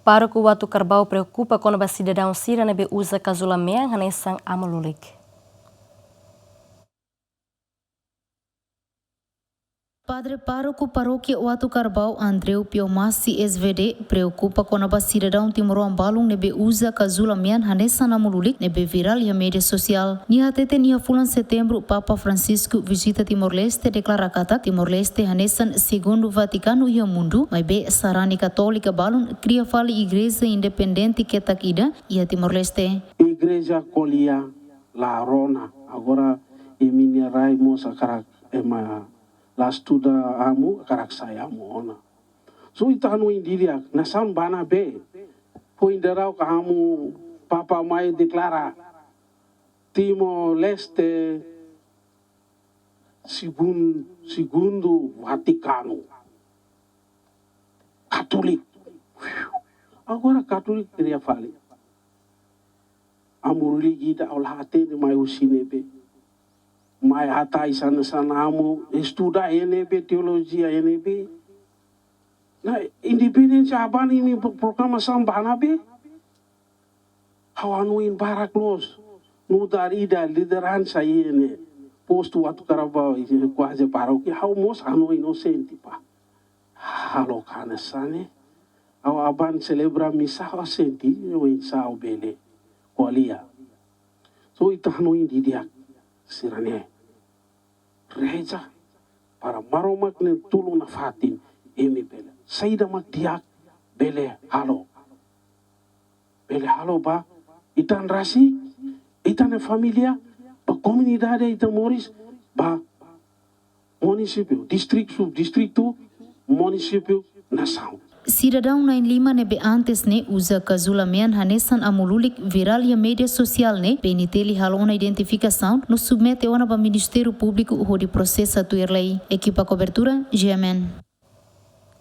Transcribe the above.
Para que o ato Carbau preocupa quando a cidadão Sira nebe usa casulamentos hanesang amolulik. Padre Pároco Paróquia Oatu Carbau Andreu Piomasi SVD preocupa com a cidadão Timoroan Balung nebe usa casulamian hanessa namululik nebe viral ya media social. Nia tete nia fulan setembro Papa Francisco visita Timor-Leste declara kata Timor-Leste hanessan segundo Vaticano ia mundo, mas be sarani católica balun cria fali igreja independente que takida ia Timor-Leste. Igreja Colia La Rona agora eminerai mosa karak ema la estuda amu karak saya ona. So itanu indiria nasan bana be. Po inderau kamu Papa mai declara Timor-Leste segundo Vaticano. Católico. Agora católico queria falar. Amuruli kita olah hati ni mai usinebe. Mai hatai sana amu estuda NB teologia NB. Na independência abani mi proclamação banabe. Hawanuin baraklos. No darida liderança ini posto Oatu Carbau quase paróquia hau mos anu inocente pa. Halo kanasane. Au aban celebra misa ho senti o insao bele. Kolia. So itahnu indidia sirane. Reja para maromak ne tulung na fatin emi bele. Saida mak diak bele halo. Bele halo ba itan rasi itan familia ba comunidade itan moris ba município distrito subdistrito município nação. Cidadão na lima nebe antes ne usa casulamian hanessan amululik viral ya media social ne peniteli halona identificação no submete ona ba Ministério Público o de processo atuirlei. Equipa cobertura GMN.